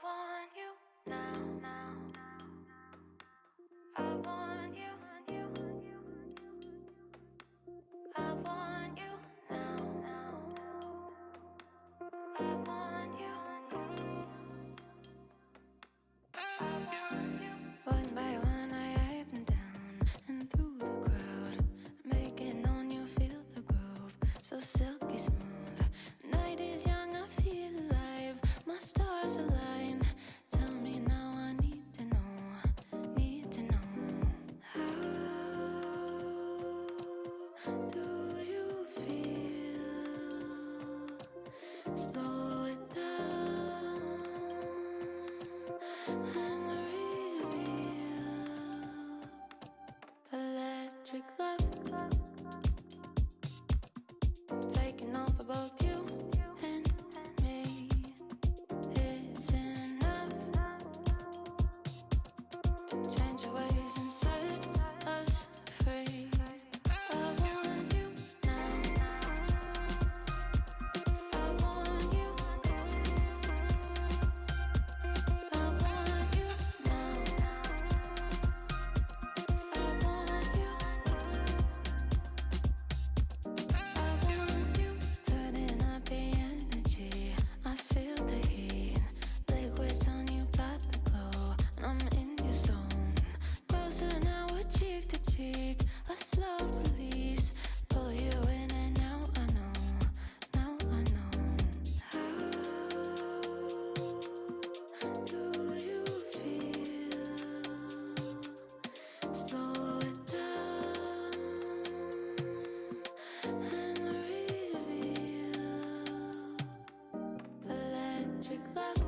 want you now, now. I want you, I want you now, now. I want you, I want you. One by one I hide them down, and through the crowd, making on you feel the groove, so silky smooth. The night is young, I feel alive, my stars align. Tell me now, I need to know, how do you feel? Slow it down and reveal electric love taking over both you and me. It's enough to change your ways and set us free. I want you now. I want you. I want you now. I want you. I want you. Turning up the energy. I feel the heat. Liquids on you got the glow, and I'm in your zone. Closer now, we're cheek to cheek. A slow release. Pull you in and now I know. Now I know. How do you feel? Slow it down and reveal electric love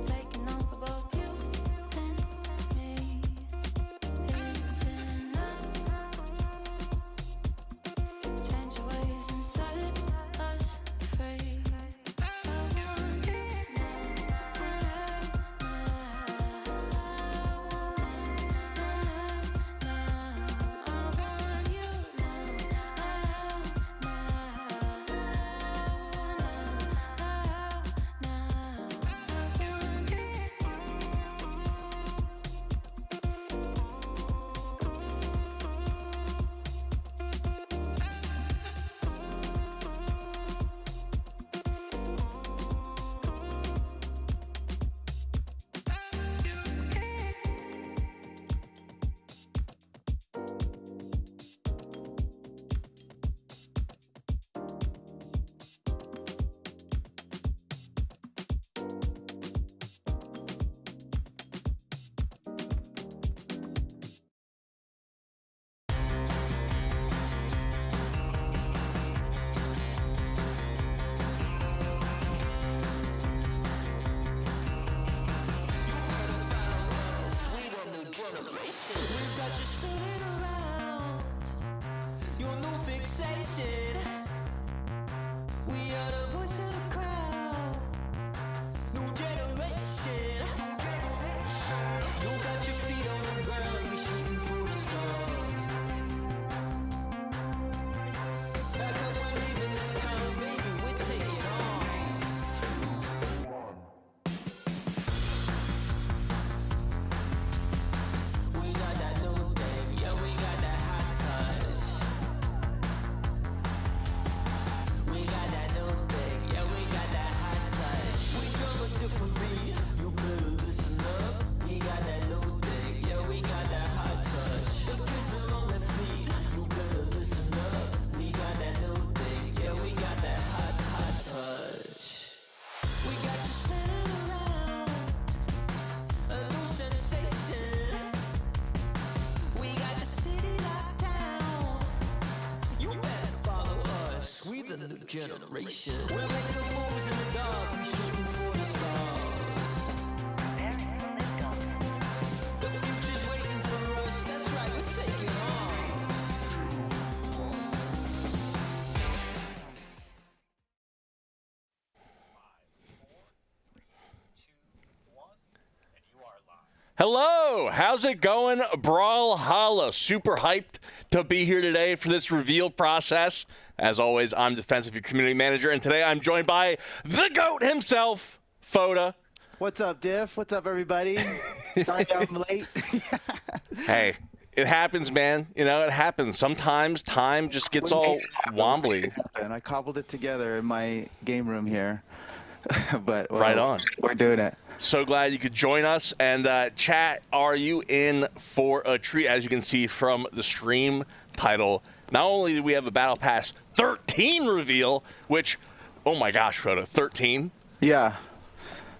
taking over both you and me. It's enough to change your ways and set us free. I want you now. I want you We've got you spinning around, your new fixation. We are the voice of the crowd, new generation. You got your feet on the ground, we shooting for the stars. Back up, we're leaving this town, baby, we're taking off. We got that new thing, yeah, we got that hot touch. We got that new thing, yeah, we got that hot touch. We drum a different beat, you better listen up. We got that new thing, yeah, we got that hot touch. The kids are on their feet, you better listen up. We got that new thing, yeah, we got that hot touch. We got you spinning around, a new sensation. We got the city locked down. You better follow us. We the new generation. We're making moves in the dark. We shooting for the stars. The future's waiting for us. That's right. We're taking off. Hello, how's it going, Brawlhalla? Super hyped to be here today for this reveal process. As always, I'm Defensive Your Community Manager, and today I'm joined by the GOAT himself, Foda. What's up, Diff? What's up, everybody? Sorry I'm late. Hey, it happens, man. You know, it happens. Sometimes time just gets all wombly. And I cobbled it together in my game room here. But well, Right on. We're doing it. So glad you could join us. And chat, are you in for a treat? As you can see from the stream title, not only do we have a Battle Pass 13 reveal, which, oh my gosh, Frodo, 13? Yeah.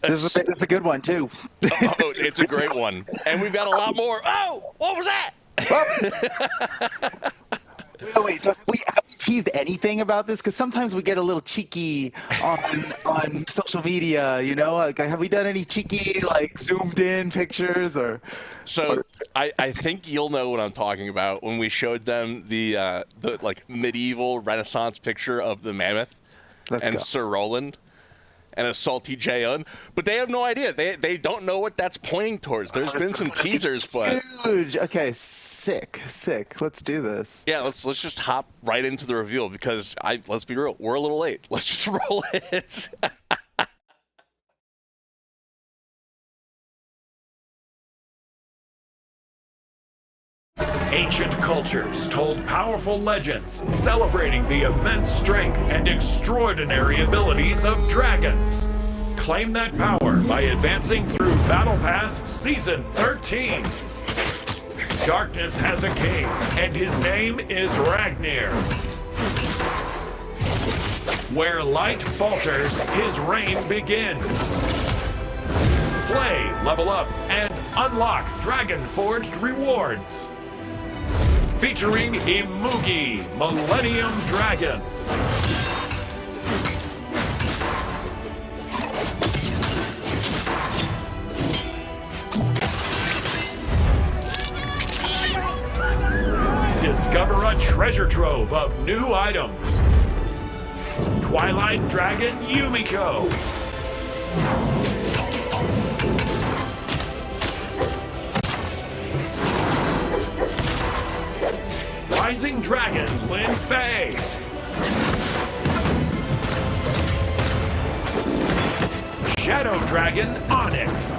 This is a good one, too. Oh, it's a great one. And we've got a lot more. Oh, what was that? Wait, so have we teased anything about this? Because sometimes we get a little cheeky on social media, you know? Like, have we done any cheeky, like, zoomed-in pictures or... So I think you'll know what I'm talking about when we showed them the like medieval Renaissance picture of the mammoth and Sir Roland and a salty Jayon, but they have no idea. They don't know what that's pointing towards. There's been some teasers, but huge. Okay, sick. Let's do this. Yeah, let's just hop right into the reveal because let's be real, we're a little late. Let's just roll it. Ancient cultures told powerful legends celebrating the immense strength and extraordinary abilities of dragons. Claim that power by advancing through Battle Pass Season 13. Darkness has a king, and his name is Ragnir. Where light falters, his reign begins. Play, level up, and unlock Dragon-forged rewards. Featuring Imugi, Millennium Dragon. Discover a treasure trove of new items. Twilight Dragon Yumiko. Rising Dragon Lin Fei. Shadow Dragon Onyx.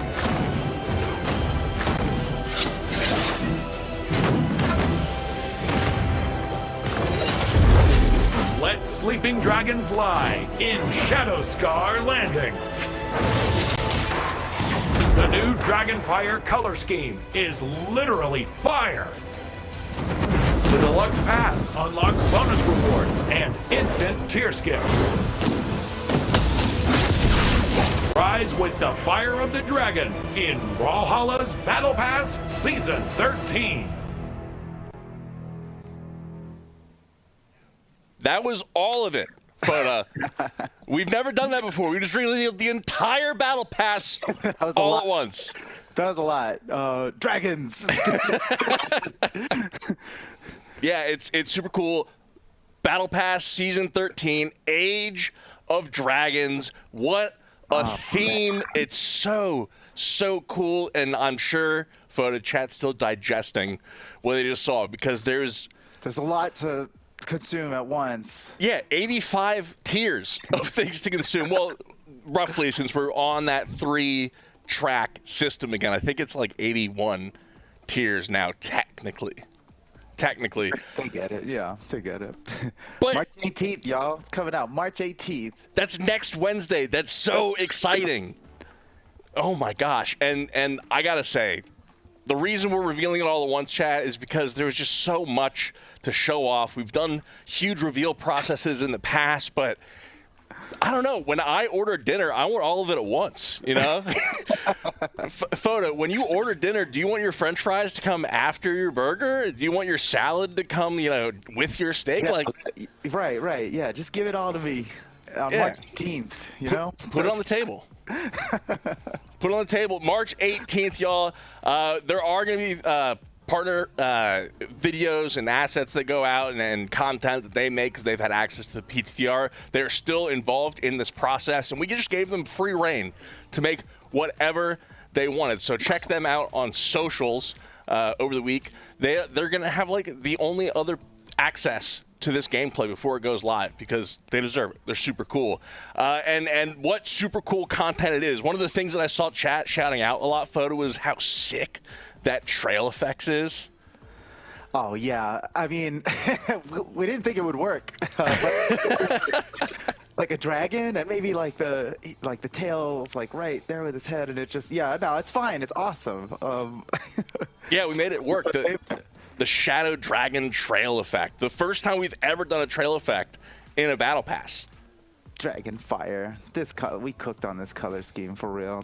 Let sleeping dragons lie in Shadow Scar Landing. The new Dragonfire color scheme is literally fire. The Deluxe Pass unlocks bonus rewards and instant tier skips. Rise with the fire of the dragon in Brawlhalla's Battle Pass Season 13. That was all of it. But we've never done that before. We just revealed the entire Battle Pass all at once. That was a lot. Dragons. Yeah, it's super cool. Battle Pass Season 13, Age of Dragons. What a theme. Man. It's so cool. And I'm sure Foda chat's still digesting what they just saw because there's a lot to consume at once. Yeah, 85 tiers of things to consume. Well, roughly, since we're on that 3-track system again. I think it's like 81 tiers now, technically. They get it, yeah. They get it. But March 18th, y'all. It's coming out March 18th. That's next Wednesday. That's so exciting. Oh, my gosh. And I got to say, the reason we're revealing it all at once, chat, is because there was just so much to show off. We've done huge reveal processes in the past, but I don't know. When I order dinner, I want all of it at once, you know? Foda, when you order dinner, do you want your French fries to come after your burger? Do you want your salad to come, with your steak? Yeah, like, right. Yeah, just give it all to me on March 18th, you know? Put it on the table. Put it on the table. March 18th, y'all. There are going to be partner videos and assets that go out and content that they make because they've had access to the PTR. They're still involved in this process, and we just gave them free reign to make whatever they wanted. So check them out on socials over the week. They're going to have like the only other access to this gameplay before it goes live because they deserve it. They're super cool. And what super cool content it is. One of the things that I saw chat shouting out a lot, Photo, was how sick that trail effects is. Oh yeah, I mean, we didn't think it would work. Like a dragon, and maybe like the tail's like right there with his head, and it just no, it's fine, it's awesome. Yeah, we made it work. The Shadow Dragon trail effect. The first time we've ever done a trail effect in a battle pass. Dragon fire. We cooked on this color scheme for real.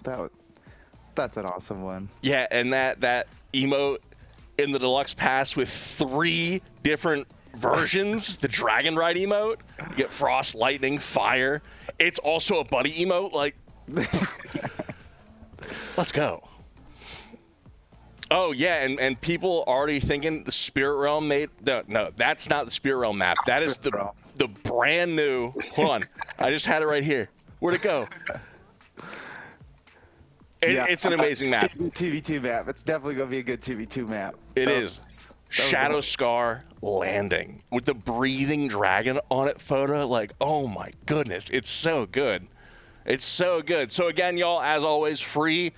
That's an awesome one. Yeah, and that emote in the deluxe pass with 3 different versions. The Dragon Ride emote, you get Frost, Lightning, Fire. It's also a buddy emote. Like, let's go. Oh yeah, and people already thinking the Spirit Realm made no, that's not the Spirit Realm map. That is the brand new. Hold on, I just had it right here. Where'd it go? It's an amazing map. 2v2 map. It's definitely gonna be a good 2v2 map. It is. Shadow Scar Landing with the breathing dragon on it, Photo. Like, oh my goodness, it's so good. It's so good. So again, y'all, as always, free,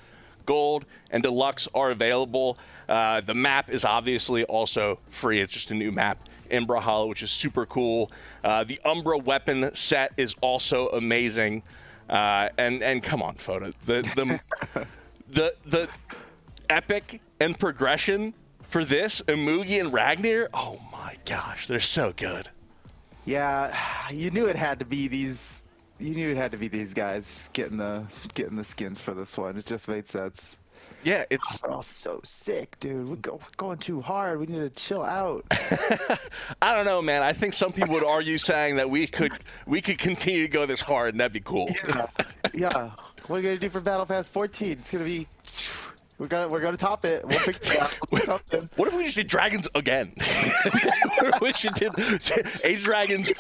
gold, and deluxe are available. The map is obviously also free. It's just a new map in Brawlhalla, which is super cool. The Umbra weapon set is also amazing. And come on, Photo. The epic and progression for this, Imugi and Ragnir, oh my gosh, they're so good. Yeah, you knew it had to be these. You knew it had to be these guys getting the skins for this one. It just made sense. Yeah, it's all so sick, dude. We're going too hard. We need to chill out. I don't know, man. I think some people would argue saying that we could continue to go this hard, and that'd be cool. Yeah. What are we gonna do for Battle Pass 14? It's gonna be. We're gonna top it. We'll pick something. What if we just did dragons again? We should do 8 dragons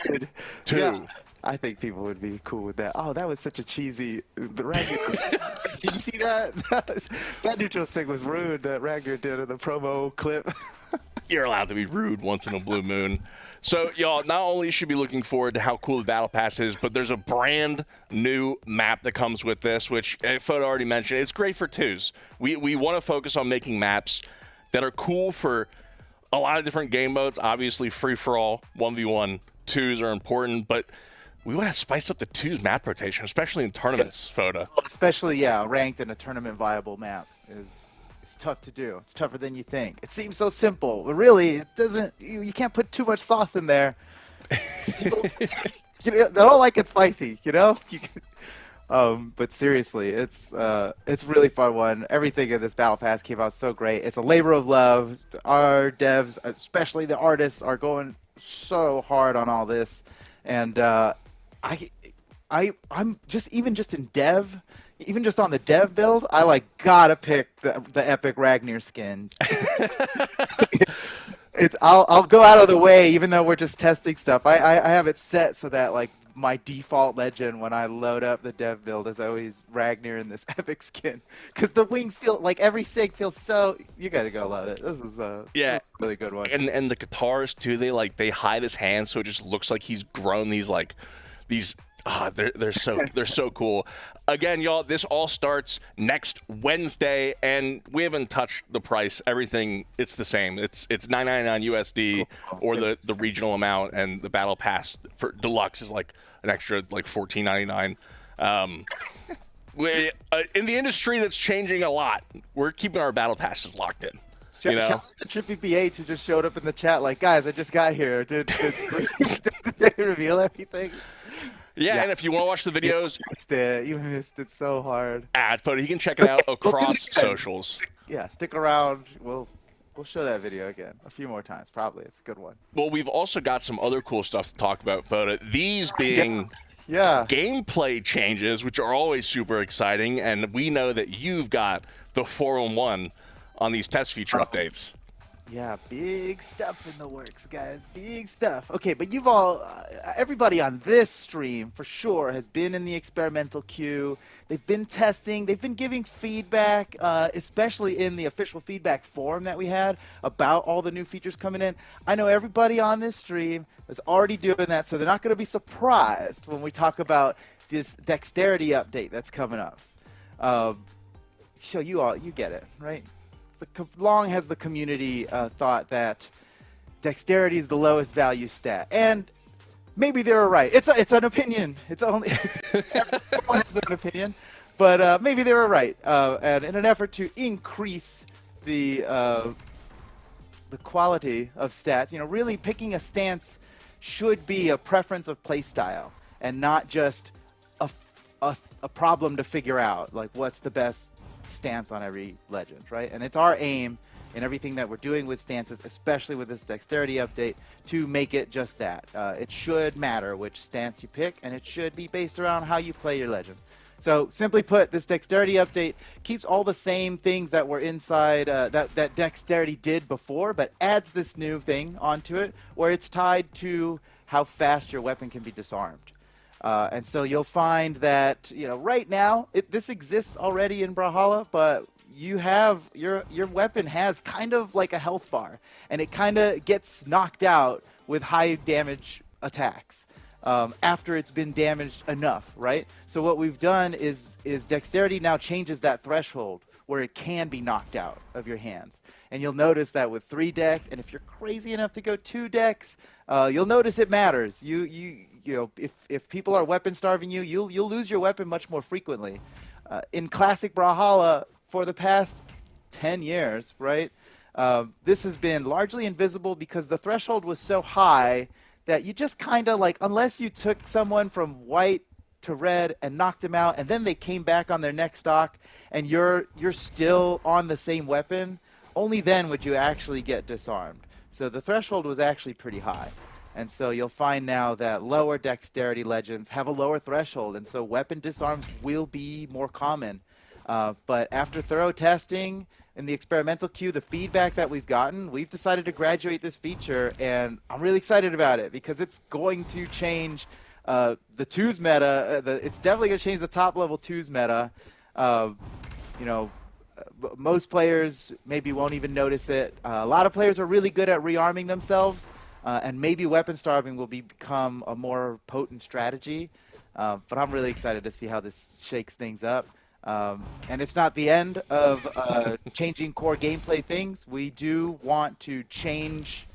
2. Yeah. I think people would be cool with that. Oh, that was such a cheesy Ragnar. Did you see that? That neutral sig was rude that Ragnar did in the promo clip. You're allowed to be rude once in a blue moon. So, y'all, not only should be looking forward to how cool the Battle Pass is, but there's a brand new map that comes with this, which Photo already mentioned. It's great for 2s. We want to focus on making maps that are cool for a lot of different game modes. Obviously, free-for-all, 1v1, 2s are important, but we want to spice up the 2s map rotation, especially in tournaments, Photo. Especially, ranked in a tournament-viable map is tough to do. It's tougher than you think. It seems so simple, but really, it doesn't. You can't put too much sauce in there. They don't like it spicy, you know. But seriously, it's really fun one. Everything in this Battle Pass came out so great. It's a labor of love. Our devs, especially the artists, are going so hard on all this, and I'm just in dev. Even just on the dev build, I gotta pick the epic Ragnir skin. I'll go out of the way, even though we're just testing stuff. I have it set so that my default legend when I load up the dev build is always Ragnir in this epic skin, because the wings feel like every sig feels so. You guys are gonna love it. This is a really good one. And the guitars too. They hide his hands so it just looks like he's grown these. They're so cool. Again, y'all, this all starts next Wednesday, and we haven't touched the price. Everything, it's the same. It's $9.99 USD or the regional amount, and the Battle Pass for Deluxe is like an extra $14.99. In the industry that's changing a lot, we're keeping our Battle Passes locked in. Shout out to Trippy BH who just showed up in the chat like, guys, I just got here. Did they reveal everything? Yeah, and if you want to watch the videos, you missed it so hard. Ad Photo, you can check it out across socials. Yeah, stick around. We'll show that video again a few more times. Probably, it's a good one. Well, we've also got some other cool stuff to talk about, Photo. These being gameplay changes, which are always super exciting, and we know that you've got the 4-on-1 on these test feature updates. Yeah, big stuff in the works, guys. Big stuff. Okay, but you've all, everybody on this stream for sure has been in the experimental queue. They've been testing. They've been giving feedback, especially in the official feedback forum that we had about all the new features coming in. I know everybody on this stream is already doing that, so they're not going to be surprised when we talk about this dexterity update that's coming up. So you get it, right? Long has the community thought that dexterity is the lowest value stat, and maybe they're right. It's an opinion. It's only everyone has an opinion, but maybe they were right. And in an effort to increase the quality of stats, really picking a stance should be a preference of play style and not just a problem to figure out, like what's the best stance on every legend, right? And it's our aim in everything that we're doing with stances, especially with this dexterity update, to make it just that. It should matter which stance you pick, and it should be based around how you play your legend. So simply put, this dexterity update keeps all the same things that were inside that dexterity did before, but adds this new thing onto it where it's tied to how fast your weapon can be disarmed. And so you'll find that, right now, this exists already in Brawlhalla, but you have, your weapon has kind of like a health bar, and it kind of gets knocked out with high damage attacks after it's been damaged enough, right? So what we've done is dexterity now changes that threshold where it can be knocked out of your hands. And you'll notice that with 3 dex, and if you're crazy enough to go 2 dex, you'll notice it matters. If people are weapon starving you'll lose your weapon much more frequently. In classic Brawlhalla, for the past 10 years, right, this has been largely invisible because the threshold was so high that you just kind of like, unless you took someone from white to red and knocked them out, and then they came back on their next stock, and you're still on the same weapon, only then would you actually get disarmed. So the threshold was actually pretty high. And so you'll find now that lower dexterity legends have a lower threshold, and so weapon disarms will be more common. But after thorough testing in the experimental queue, the feedback that we've gotten, we've decided to graduate this feature, and I'm really excited about it because it's going to change the twos meta. It's definitely going to change the top level twos meta. Most players maybe won't even notice it. A lot of players are really good at rearming themselves. And maybe weapon starving will become a more potent strategy. But I'm really excited to see how this shakes things up. And it's not the end of changing core gameplay things. We do want to change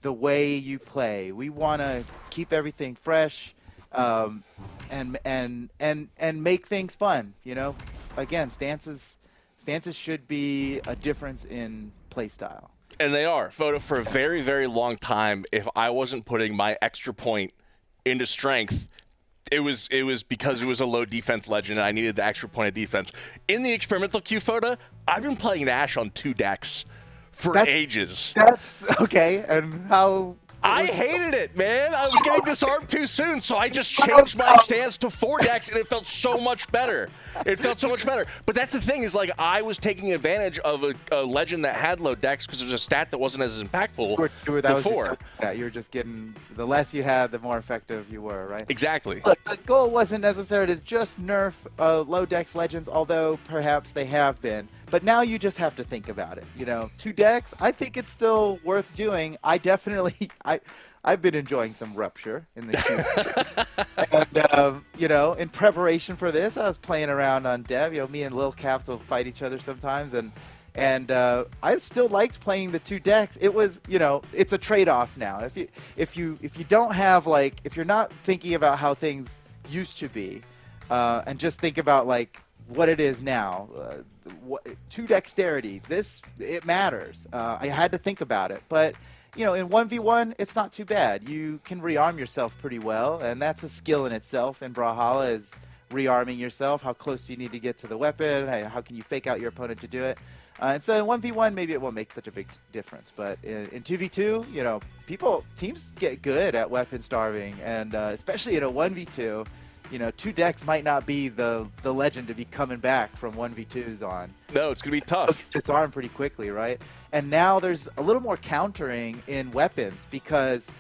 the way you play. We want to keep everything fresh and make things fun. Again, stances should be a difference in play style. And they are. For a very, very long time, if I wasn't putting my extra point into strength, it was because it was a low defense legend and I needed the extra point of defense. In the experimental queue photo, I've been playing Nash on 2 decks for ages. That's okay. And how? I hated it, man. I was getting disarmed too soon, so I just changed my stance to 4 decks, and it felt so much better. But that's the thing, is like I was taking advantage of a legend that had low decks because it was a stat that wasn't as impactful before. You were just getting, the less you had, the more effective you were, right? Exactly. Look, the goal wasn't necessarily to just nerf low dex legends, although perhaps they have been. But now you just have to think about it. 2 decks, I think it's still worth doing. I've been enjoying some Rupture in the queue. And, in preparation for this, I was playing around on Dev. Me and Lil Cap will fight each other sometimes. And I still liked playing the 2 decks. It was, it's a trade-off now. If you don't have, if you're not thinking about how things used to be, and just think about, what it is now, 2 dexterity, it matters. I had to think about it, but in 1v1 it's not too bad. You can rearm yourself pretty well, and that's a skill in itself in Brawlhalla, is rearming yourself. How close do you need to get to the weapon? How can you fake out your opponent to do it? And so in 1v1 maybe it won't make such a big difference, but in 2v2 teams get good at weapon starving, and especially in a 1v2 2 decks might not be the legend to be coming back from 1v2s on. No, it's going to be tough. Disarm pretty quickly, right? And now there's a little more countering in weapons because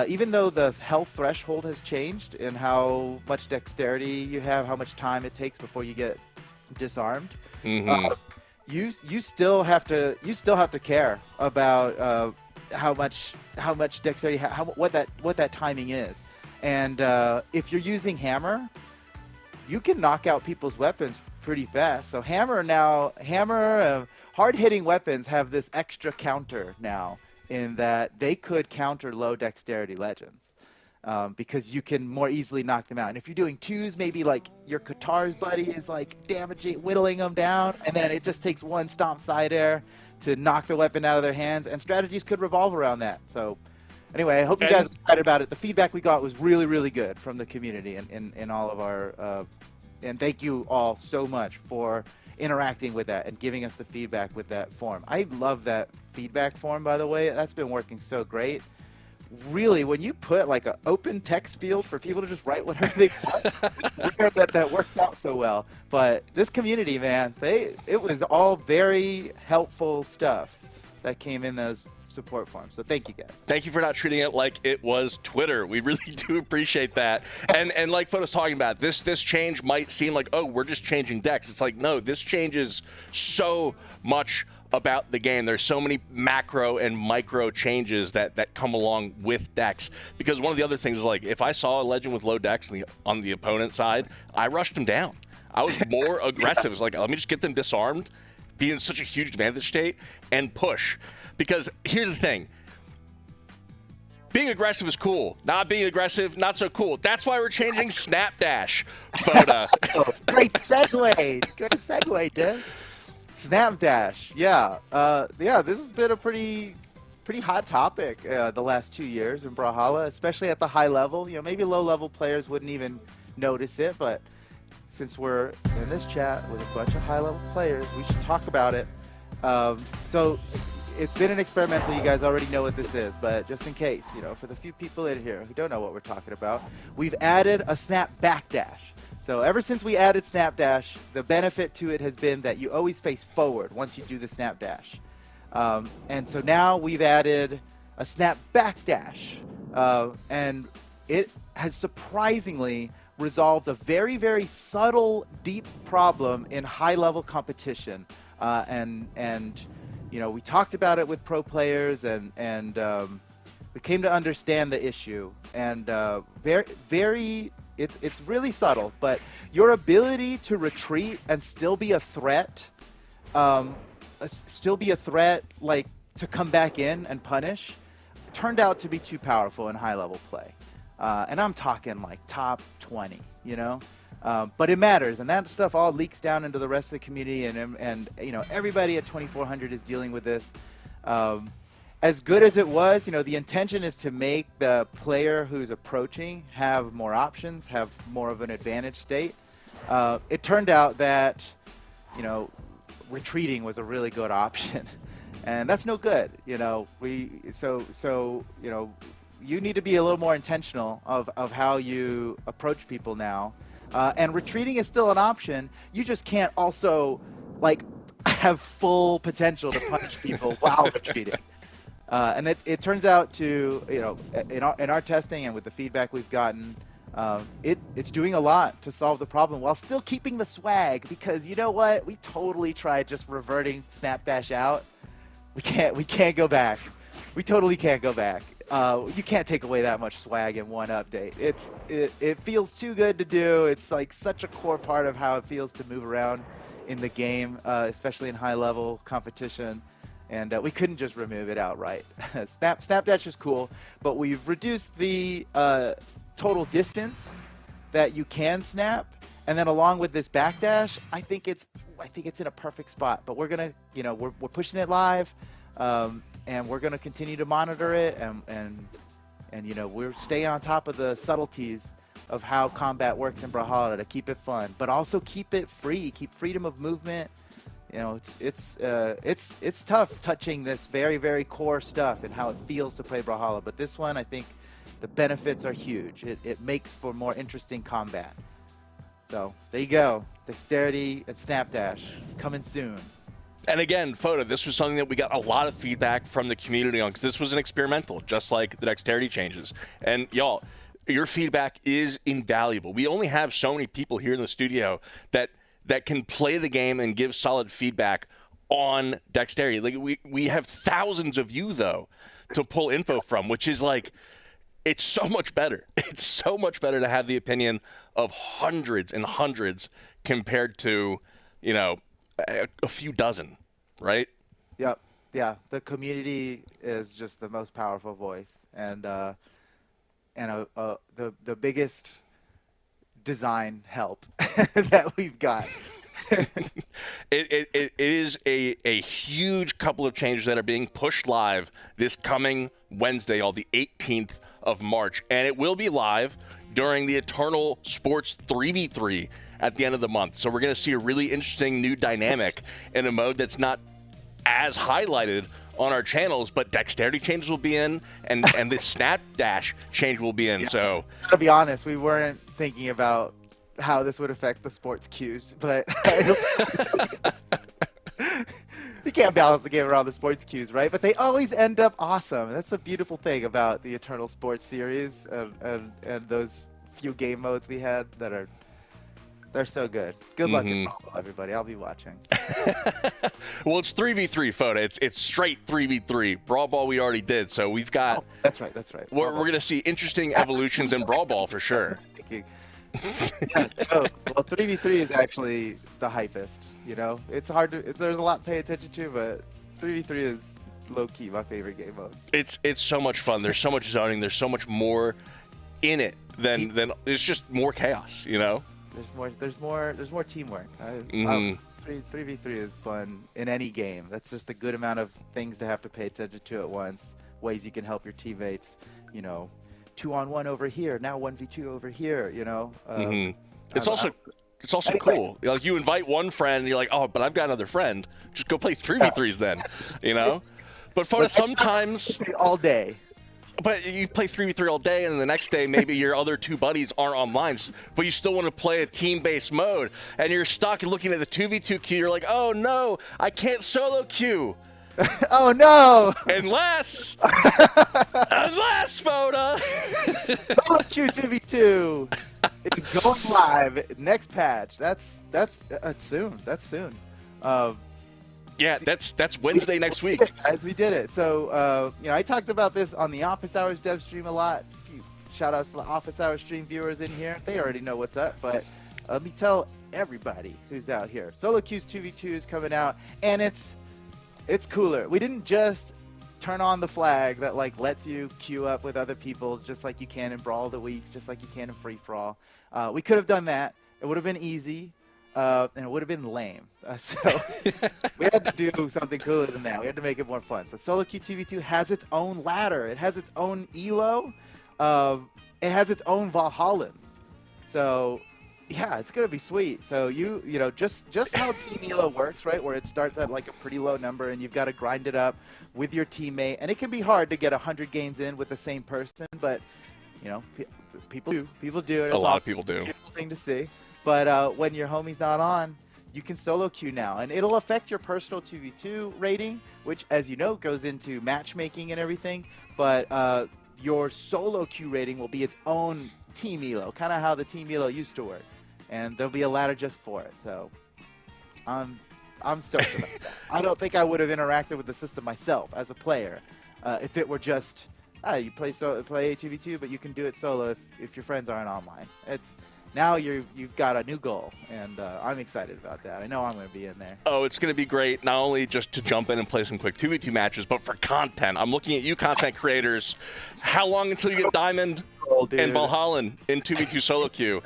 even though the health threshold has changed in how much dexterity you have, how much time it takes before you get disarmed, you still have to care about how much dexterity, what that timing is. And if you're using hammer, you can knock out people's weapons pretty fast. So hard-hitting weapons have this extra counter now in that they could counter low dexterity legends because you can more easily knock them out. And if you're doing 2s, maybe like your Katar's buddy is like whittling them down, and then it just takes one stomp side air to knock the weapon out of their hands, and strategies could revolve around that. So anyway, I hope you guys are excited about it. The feedback we got was really, really good from the community and all of our and thank you all so much for interacting with that and giving us the feedback with that form. I love that feedback form, by the way. That's been working so great. Really, when you put like an open text field for people to just write whatever they want, it's weird that works out so well. But this community, man, it was all very helpful stuff that came in those support forms. So thank you guys. Thank you for not treating it like it was Twitter. We really do appreciate that. And like Photo's talking about, this change might seem like, oh, we're just changing decks. It's like, no, this changes so much about the game. There's so many macro and micro changes that come along with decks. Because one of the other things is like, if I saw a legend with low decks on the opponent side, I rushed him down. I was more aggressive. It's like, let me just get them disarmed, be in such a huge advantage state, and push. Because here's the thing. Being aggressive is cool. Not being aggressive, not so cool. That's why we're changing Snapdash, Photo. Great segue, dude. Snapdash, yeah. This has been a pretty hot topic the last 2 years in Brawlhalla, especially at the high level. Maybe low-level players wouldn't even notice it, but since we're in this chat with a bunch of high-level players, we should talk about it. So it's been an experimental. You guys already know what this is, but just in case, for the few people in here who don't know what we're talking about, we've added a snap backdash. So ever since we added Snapdash, the benefit to it has been that you always face forward once you do the Snapdash. And so now we've added a snap backdash. And it has surprisingly resolved a very, very subtle, deep problem in high-level competition. We talked about it with pro players, and we came to understand the issue. And it's really subtle, but your ability to retreat and still be a threat, like to come back in and punish, turned out to be too powerful in high-level play. And I'm talking like top 20, but it matters, and that stuff all leaks down into the rest of the community, and everybody at 2400 is dealing with this. As good as it was, the intention is to make the player who's approaching have more options, have more of an advantage state. It turned out that, retreating was a really good option, and that's no good. You need to be a little more intentional of how you approach people now. And retreating is still an option. You just can't also have full potential to punish people while retreating. And it turns out to, in our testing and with the feedback we've gotten, it's doing a lot to solve the problem while still keeping the swag, because you know what? We totally tried just reverting Snapdash out. We can't go back. We totally can't go back. You can't take away that much swag in one update. It feels too good to do. It's like such a core part of how it feels to move around in the game, especially in high-level competition. And we couldn't just remove it outright. Snapdash is cool, but we've reduced the total distance that you can snap, and then along with this backdash, I think it's in a perfect spot. But we're gonna, we're pushing it live, and we're gonna continue to monitor it, and we're staying on top of the subtleties of how combat works in Brawlhalla to keep it fun, but also keep it free, keep freedom of movement. It's tough touching this very, very core stuff and how it feels to play Brawlhalla. But this one, I think the benefits are huge. It makes for more interesting combat. So there you go. Dexterity and Snapdash coming soon. And again, Photo, this was something that we got a lot of feedback from the community on, because this was an experimental, just like the Dexterity changes. And y'all, your feedback is invaluable. We only have so many people here in the studio that can play the game and give solid feedback on Dexterity. Like we have thousands of you, though, to pull info from, which is like, it's so much better. It's so much better to have the opinion of hundreds and hundreds compared to, you know, a few dozen, right? Yep. Yeah. The community is just the most powerful voice, and the biggest design help that we've got. It is a huge couple of changes that are being pushed live this coming Wednesday, on the 18th of March, and it will be live during the Eternal Sports 3v3 at the end of the month. So we're going to see a really interesting new dynamic in a mode that's not as highlighted on our channels, but Dexterity changes will be in, and the Snapdash change will be in. Yeah. So To be honest, we weren't thinking about how this would affect the sports cues, but you can't balance the game around the sports cues, right? But they always end up awesome. That's the beautiful thing about the Eternal Sports series and those few game modes we had that are, they're so good. Good luck in Brawlhalla, everybody. I'll be watching. Well, it's 3v3, Photo. It's straight 3v3. Brawl Ball we already did, so we've got. Oh, that's right. We're going to see interesting evolutions in Brawl Ball for sure. Yeah, well, 3v3 is actually the hypest. You know, it's hard to. There's a lot to pay attention to, but 3v3 is low key my favorite game mode. It's so much fun. There's so much zoning. There's so much more in it than it's just more chaos. You know. There's more teamwork. 3v3 is fun in any game. That's just a good amount of things to have to pay attention to at once. Ways you can help your teammates. You know, 2-on-1 over here, now 1v2 over here. You know. It's also cool. Like, you invite one friend, and you're like, oh, but I've got another friend. Just go play 3v3s then. You know. But Photo, sometimes all day. But you play 3v3 all day, and then the next day maybe your other two buddies aren't online, but you still want to play a team-based mode, and you're stuck looking at the 2v2 queue. You're like, oh no, I can't solo queue. Oh no! Unless Photo. Solo queue 2v2 is going live next patch. That's soon. That's soon. Yeah, that's Wednesday next week. As we did it. So, you know, I talked about this on the Office Hours dev stream a lot. A few shout outs to the Office Hours stream viewers in here. They already know what's up, but let me tell everybody who's out here. Solo queues 2v2 is coming out, and it's cooler. We didn't just turn on the flag that like lets you queue up with other people just like you can in Brawl of the Weeks, just like you can in Free For All. We could have done that. It would have been easy. And it would have been lame. So we had to do something cooler than that. We had to make it more fun. So Solo Queue 2v2 has its own ladder. It has its own elo. It has its own Valhallans. So yeah, it's gonna be sweet. So you know just how Team Elo works, right? Where it starts at like a pretty low number, and you've got to grind it up with your teammate. And it can be hard to get 100 games in with the same person, but you know people do. People do. And a it's lot of awesome. people do. It's a beautiful thing to see. But when your homie's not on, you can solo queue now. And it'll affect your personal 2v2 rating, which, as you know, goes into matchmaking and everything. But your solo queue rating will be its own team elo, kind of how the team elo used to work. And there'll be a ladder just for it. So I'm stoked about that. I don't think I would have interacted with the system myself as a player if it were just, you play 2v2, but you can do it solo if your friends aren't online. Now you've got a new goal, and I'm excited about that. I know I'm going to be in there. Oh, it's going to be great, not only just to jump in and play some quick 2v2 matches, but for content. I'm looking at you content creators. How long until you get Diamond and Brawlhalla in 2v2 solo queue?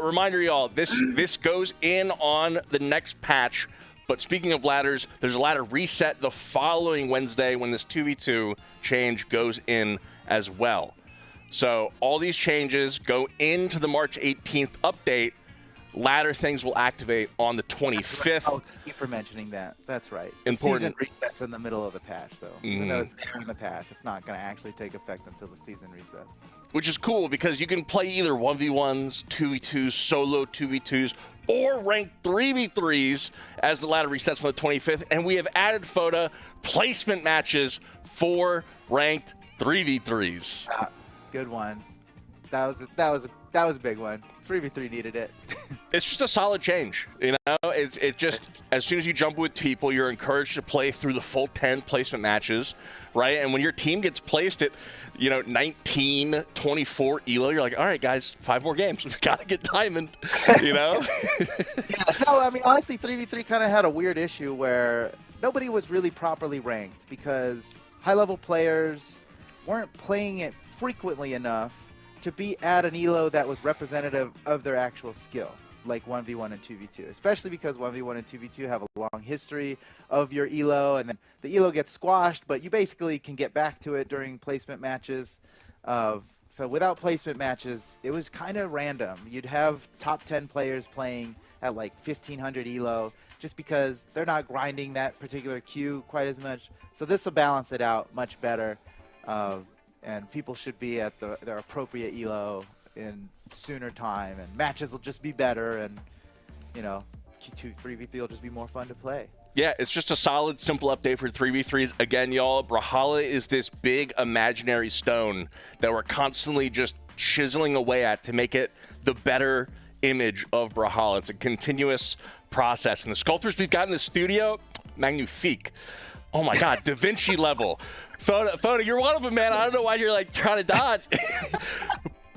Reminder, y'all, this goes in on the next patch. But speaking of ladders, there's a ladder reset the following Wednesday when this 2v2 change goes in as well. So all these changes go into the March 18th update. ladder things will activate on the 25th. Oh, thank you for mentioning that. That's right. Important. The season resets in the middle of the patch, so even though it's there in the patch, it's not going to actually take effect until the season resets. Which is cool because you can play either 1v1s, 2v2s, solo 2v2s, or ranked 3v3s as the ladder resets on the 25th. And we have added FOTA placement matches for ranked 3v3s. Good one. That was a big one. 3v3 needed it. It's just a solid change, you know. It just, as soon as you jump with people, you're encouraged to play through the full 10 placement matches, right? And when your team gets placed at, 19, 24 elo, you're like, all right, guys, 5 more games. We've got to get diamond, you know. No, I mean honestly, 3v3 kind of had a weird issue where nobody was really properly ranked because high-level players weren't playing it frequently enough to be at an elo that was representative of their actual skill, like 1v1 and 2v2, especially because 1v1 and 2v2 have a long history of your elo, and then the elo gets squashed, but you basically can get back to it during placement matches. So without placement matches, it was kind of random. You'd have top 10 players playing at like 1500 elo just because they're not grinding that particular queue quite as much. So this will balance it out much better. And people should be at their appropriate elo in sooner time, and matches will just be better, and Q2 3v3 will just be more fun to play. Yeah, it's just a solid, simple update for 3v3s. Again, y'all, Brawlhalla is this big imaginary stone that we're constantly just chiseling away at to make it the better image of Brawlhalla. It's a continuous process, and the sculptors we've got in the studio, magnifique. Oh my God, Da Vinci level. FOTA, you're one of them, man. I don't know why you're like trying to dodge.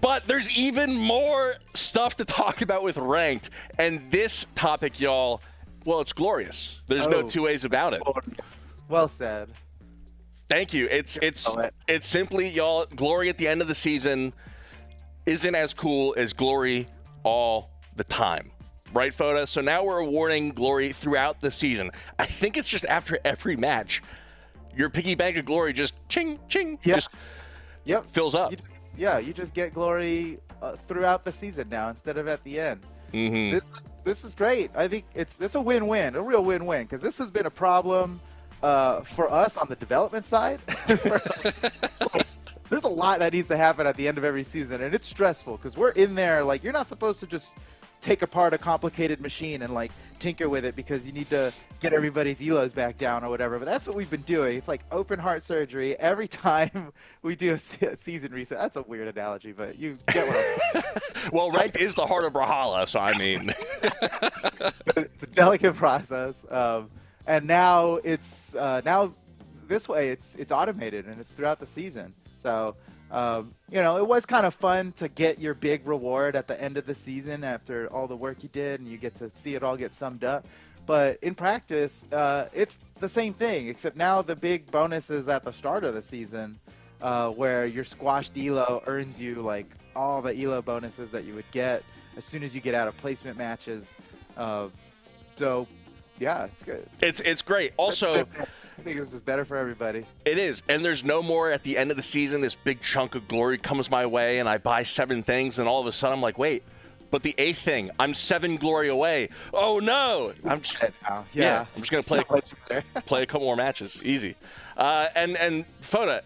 But there's even more stuff to talk about with ranked. And this topic, y'all, well, it's glorious. There's no two ways about it. Well said. Thank you. It's simply, y'all, glory at the end of the season isn't as cool as glory all the time. Right, FOTA? So now we're awarding glory throughout the season. I think it's just after every match. Your piggy bank of glory just ching, ching, just fills up. You just get glory throughout the season now instead of at the end. Mm-hmm. This is great. I think it's a win-win, a real win-win, because this has been a problem for us on the development side. There's a lot that needs to happen at the end of every season, and it's stressful because we're in there. Like, you're not supposed to just take apart a complicated machine and like tinker with it because you need to get everybody's elos back down or whatever, but that's what we've been doing. It's like open heart surgery every time we do a season reset. That's a weird analogy, but you get what well, ranked is the heart of Brawlhalla, so I mean it's a delicate process, and now it's now this way it's automated and it's throughout the season. So it was kind of fun to get your big reward at the end of the season after all the work you did, and you get to see it all get summed up. But in practice, it's the same thing, except now the big bonus is at the start of the season, where your squashed elo earns you like all the elo bonuses that you would get as soon as you get out of placement matches. So yeah, it's good. It's great. Also, I think this is better for everybody. It is, and there's no more at the end of the season, this big chunk of glory comes my way and I buy 7 things, and all of a sudden I'm like, wait, but the 8th thing, I'm 7 glory away. Oh no! I'm just I'm just gonna play a couple more matches, easy. And FOTA,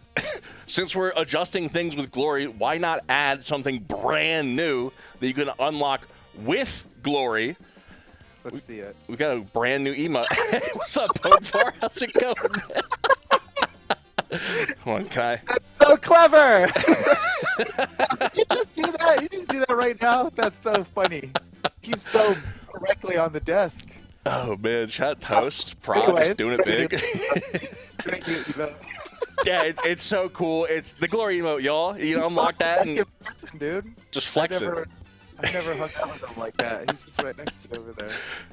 since we're adjusting things with glory, why not add something brand new that you can unlock with glory? Let's see it. We got a brand new emote. What's up, Pogfar? How's it going? Come on, Kai. That's so clever! Did you just do that? You just do that right now? That's so funny. He's so correctly on the desk. Oh, man. Shout out Toast. Props. Doing it big. Yeah, it's so cool. It's the glory emote, y'all. You unlock that and dude. Just flex it. I've never hung out with him like that. He's just right next to you over there.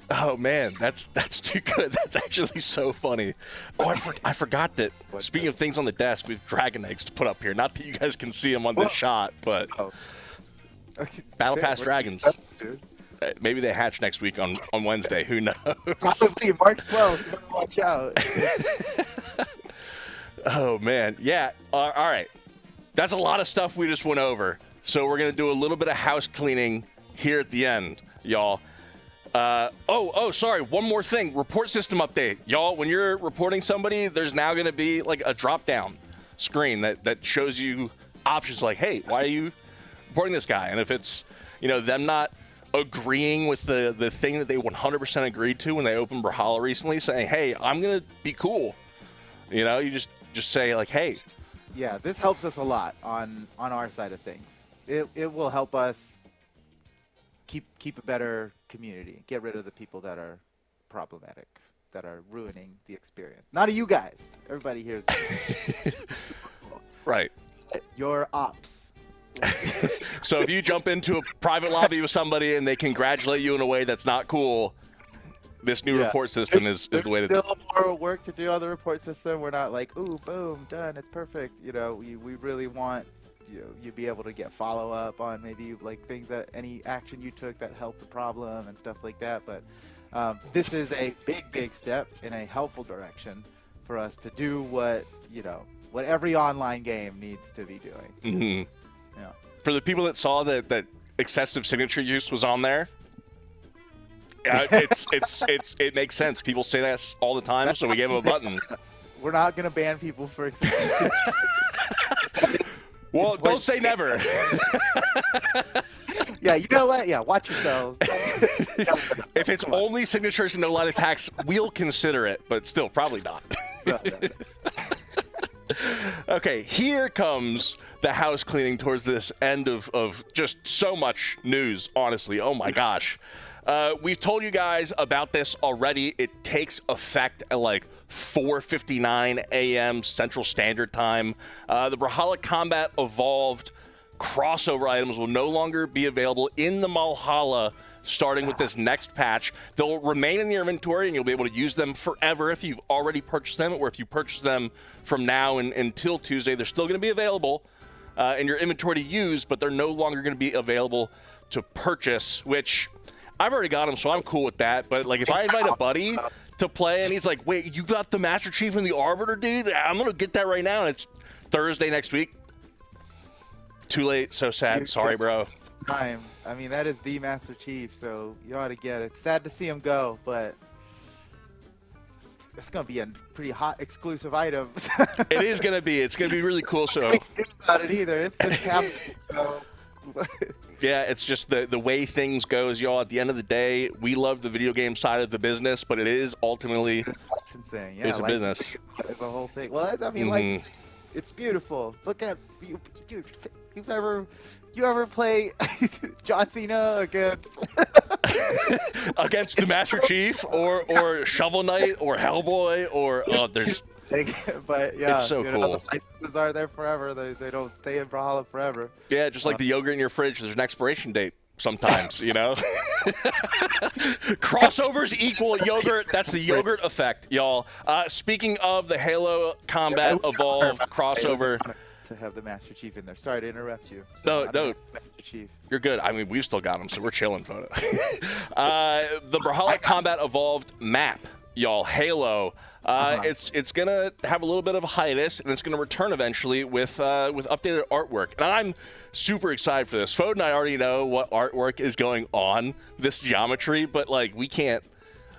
Oh man, that's too good. That's actually so funny. Oh, I forgot that. Speaking of things on the desk, we have dragon eggs to put up here. Not that you guys can see them on this shot, but Battle Pass dragons. Maybe they hatch next week on Wednesday. Who knows? Probably March 12th. You better watch out. Oh man, yeah. All right, that's a lot of stuff we just went over. So we're going to do a little bit of house cleaning here at the end. y'all. Sorry. One more thing. Report system update. Y'all, when you're reporting somebody, there's now going to be like a drop-down screen that shows you options like, hey, why are you reporting this guy? And if it's, them not agreeing with the thing that they 100% agreed to when they opened Brawlhalla recently, saying, hey, I'm going to be cool. You just say like, hey. Yeah, this helps us a lot on our side of things. It will help us keep a better community, get rid of the people that are problematic, that are ruining the experience. Not you guys. Everybody here is right. Your ops. So if you jump into a private lobby with somebody and they congratulate you in a way that's not cool, this new report system is the way to do it. There's still more work to do on the report system. We're not like, ooh, boom, done, it's perfect. We really want you be able to get follow-up on maybe like things that any action you took that helped the problem and stuff like that. But this is a big step in a helpful direction for us to do what every online game needs to be doing. Mm-hmm. Yeah. For the people that saw that excessive signature use was on there, it makes sense. People say that all the time, so we gave them a button. We're not gonna ban people for excessive. Well, don't say never. Yeah, you know what? Yeah, watch yourselves. If it's only signatures and no line attacks, we'll consider it, but still, probably not. No. Okay, here comes the house cleaning towards this end of just so much news, honestly. Oh my gosh. We've told you guys about this already. It takes effect at like 4:59 a.m. Central Standard Time. The Brawlhalla Combat Evolved crossover items will no longer be available in the Brawlhalla starting with this next patch. They'll remain in your inventory and you'll be able to use them forever if you've already purchased them, or if you purchase them from now until Tuesday. They're still going to be available in your inventory to use, but they're no longer going to be available to purchase, which I've already got them, so I'm cool with that. But like if I invite a buddy to play and he's like, wait, you got the Master Chief and the Arbiter, dude? I'm going to get that right now. And it's Thursday next week. Too late. So sad. Sorry, bro. Time. I mean, that is the Master Chief, so you ought to get it. Sad to see him go, but it's going to be a pretty hot exclusive item. It is going to be. It's going to be really cool. So I can't think about it either. It's just happening. So. Yeah, it's just the way things goes, y'all. At the end of the day, we love the video game side of the business, but it is ultimately licensing. Yeah, it's a business. It's a whole thing. Well, I mean, licensing, it's beautiful. Look at you, dude. You ever play John Cena against the Master Chief or Shovel Knight or Hellboy or there's. But yeah, it's so cool. The licenses are there forever. They don't stay in Brawlhalla forever. Yeah, just like the yogurt in your fridge, there's an expiration date sometimes, Crossovers equal yogurt. That's the yogurt effect, y'all. Speaking of the Halo Combat Evolved crossover. To have the Master Chief in there. Sorry to interrupt you. No, Master Chief. You're good. I mean, we've still got him, so we're chilling, photo. The Brawlhalla Combat Evolved map, y'all, Halo. It's gonna have a little bit of a hiatus, and it's gonna return eventually with updated artwork. And I'm super excited for this. Fode and I already know what artwork is going on this geometry, but like we can't.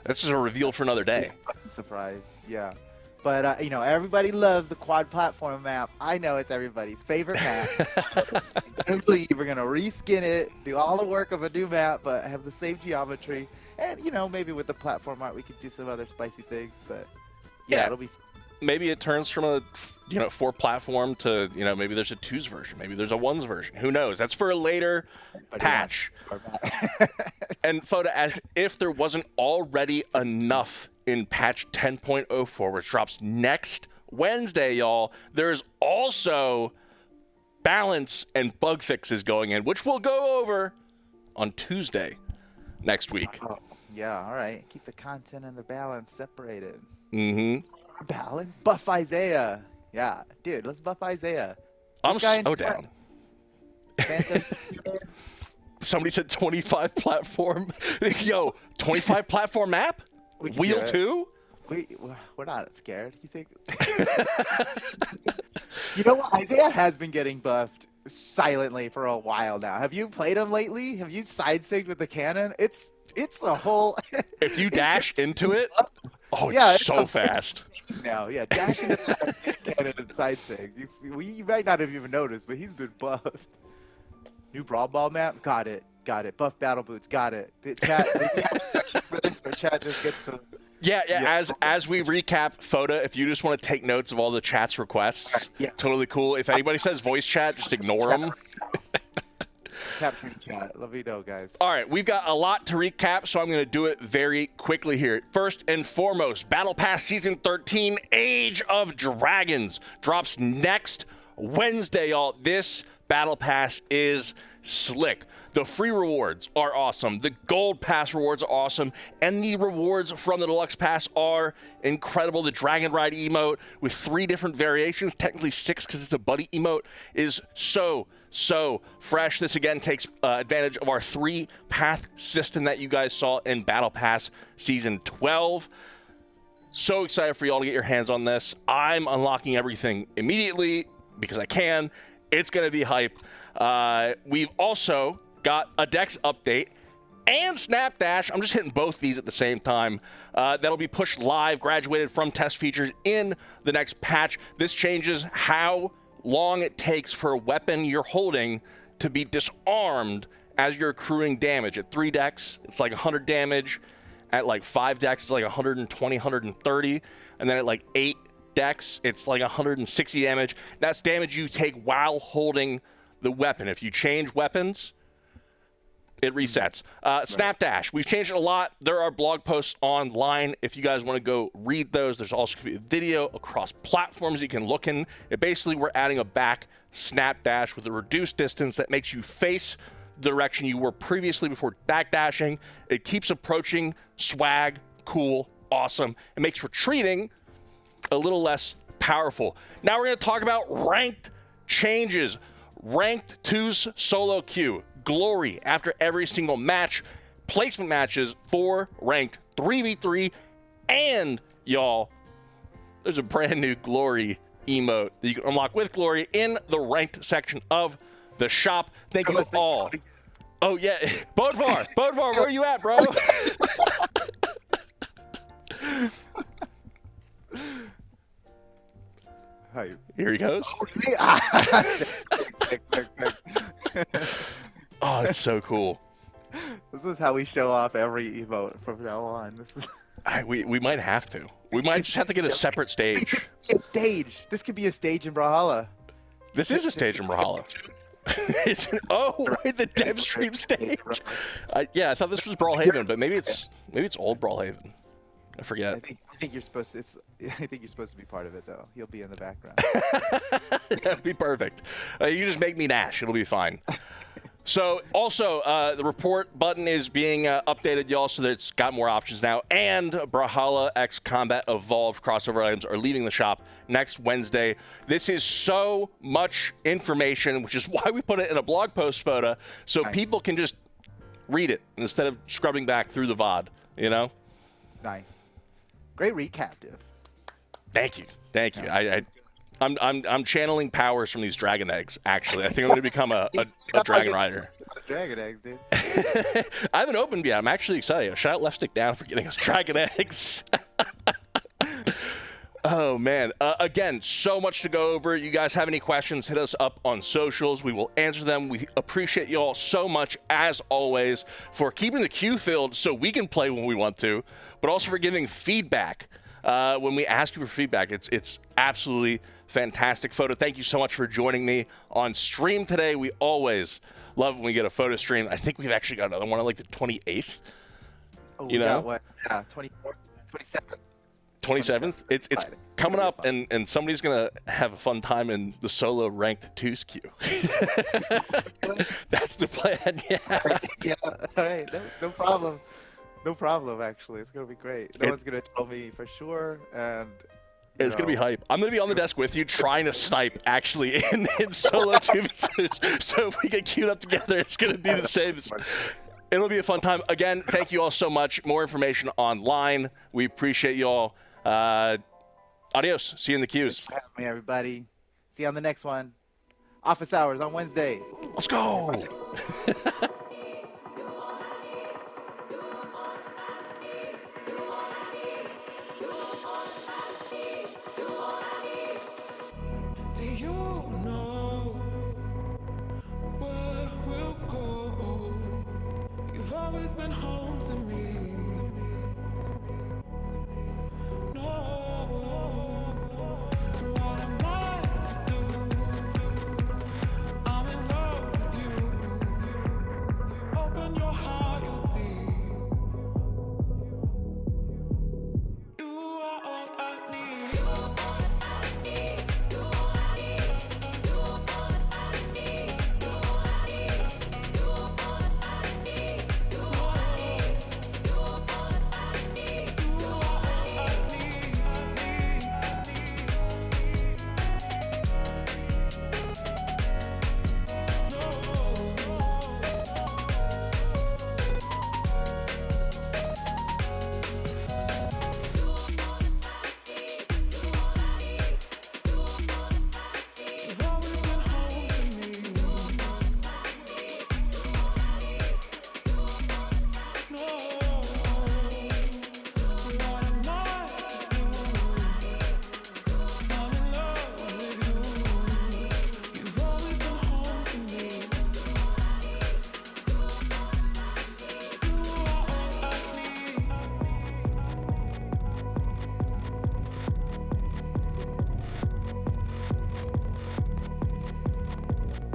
This is a reveal for another day. Surprise, yeah. But, everybody loves the quad platform map. I know it's everybody's favorite map. I believe we're going to reskin it, do all the work of a new map, but have the same geometry. And, maybe with the platform art, we could do some other spicy things. But, yeah. It'll be fun. Maybe it turns from a 4 platform to, maybe there's a 2's version. Maybe there's a 1's version. Who knows? That's for a later patch. And Foda, as if there wasn't already enough in patch 10.04, which drops next Wednesday, y'all, there's also balance and bug fixes going in, which we'll go over on Tuesday next week. Oh, yeah, all right. Keep the content and the balance separated. Mm-hmm. Balance? Buff Isaiah. Yeah, dude, let's buff Isaiah. I'm so down. Somebody said 25 platform. Yo, 25 platform map? Wheel 2? We're not scared. You think? You know what? Isaiah has been getting buffed silently for a while now. Have you played him lately? Have you side sigged with the cannon? It's a whole. If you dash into it, oh, it's Yeah, so fast. Now, yeah, dash into the cannon and side sig. You might not have even noticed, but he's been buffed. New Brawlhalla map, got it. Buff battle boots, got it. The chat, the section for this, the chat just gets to. Yeah. As we recap FOTA, if you just want to take notes of all the chat's requests, Yeah. totally cool. If anybody says voice chat, just ignore them. Capturing chat. Let me know, guys. All right, we've got a lot to recap, so I'm going to do it very quickly here. First and foremost, Battle Pass Season 13, Age of Dragons, drops next Wednesday, y'all. This Battle Pass is slick. The free rewards are awesome. The Gold Pass rewards are awesome. And the rewards from the Deluxe Pass are incredible. The Dragon Ride emote with 3 different variations, technically 6 because it's a buddy emote, is so fresh. This again takes advantage of our 3-path system that you guys saw in Battle Pass Season 12. So excited for y'all to get your hands on this. I'm unlocking everything immediately because I can. It's going to be hype. We've also got a Dex update and Snapdash. I'm just hitting both these at the same time. That'll be pushed live, graduated from test features in the next patch. This changes how long it takes for a weapon you're holding to be disarmed as you're accruing damage. At 3 Dex, it's like 100 damage. At like 5 Dex, it's like 120, 130. And then at like 8 Dex, it's like 160 damage. That's damage you take while holding the weapon. If you change weapons, it resets. Snapdash, we've changed it a lot. There are blog posts online if you guys want to go read those. There's also going to be a video across platforms you can look in. Basically, we're adding a back Snapdash with a reduced distance that makes you face the direction you were previously before backdashing. It keeps approaching swag, cool, awesome. It makes retreating a little less powerful. Now we're going to talk about ranked changes. Ranked 2's solo queue. Glory after every single match, placement matches for ranked 3v3, and y'all, there's a brand new Glory emote that you can unlock with Glory in the ranked section of the shop. Thank you all. Oh yeah, Bodvar, where are you at, bro? Here he goes. Oh, it's so cool. This is how we show off every emote from now on. This is we might have to. We might just have to get a separate stage. a stage. This could be a stage in Brawlhalla. This is a stage in Brawlhalla. Wait, the dev stream stage. Yeah, I thought this was Brawlhaven, but maybe it's old Brawlhaven. I forget. I think you're supposed to. I think you're supposed to be part of it, though. You'll be in the background. That'd be perfect. You just make me Nash. It'll be fine. So, also, the report button is being updated, y'all, so that it's got more options now. And Brawlhalla X Combat Evolved crossover items are leaving the shop next Wednesday. This is so much information, which is why we put it in a blog post photo, so people can just read it instead of scrubbing back through the VOD, you know? Nice. Great recap, Div. Thank you. I'm channeling powers from these dragon eggs. Actually, I think I'm going to become a dragon rider. Dragon eggs, dude. I haven't opened yet. I'm actually excited. Shout out Left Stick Down for getting us dragon eggs. Oh man! Again, so much to go over. You guys have any questions? Hit us up on socials. We will answer them. We appreciate you all so much, as always, for keeping the queue filled so we can play when we want to, but also for giving feedback when we ask you for feedback. It's absolutely fantastic. FOTA, thank you so much for joining me on stream today. We always love when we get a FOTA stream. I think we've actually got another one on like the 28th. Oh, you know? what? Yeah, 24th, 27th. 27th. It's coming up, and somebody's gonna have a fun time in the solo ranked 2's queue. That's the plan. Yeah. All right. No problem. No problem. Actually, it's gonna be great. No one's gonna tell me for sure, and it's gonna be hype. I'm gonna be on the desk with you, trying to snipe actually in solo 2v2s. So if we get queued up together, it's gonna be the same. It'll be a fun time. Again, thank you all so much. More information online. We appreciate you all. Adios. See you in the queues. Thanks for having me, everybody. See you on the next one. Office hours on Wednesday. Let's go.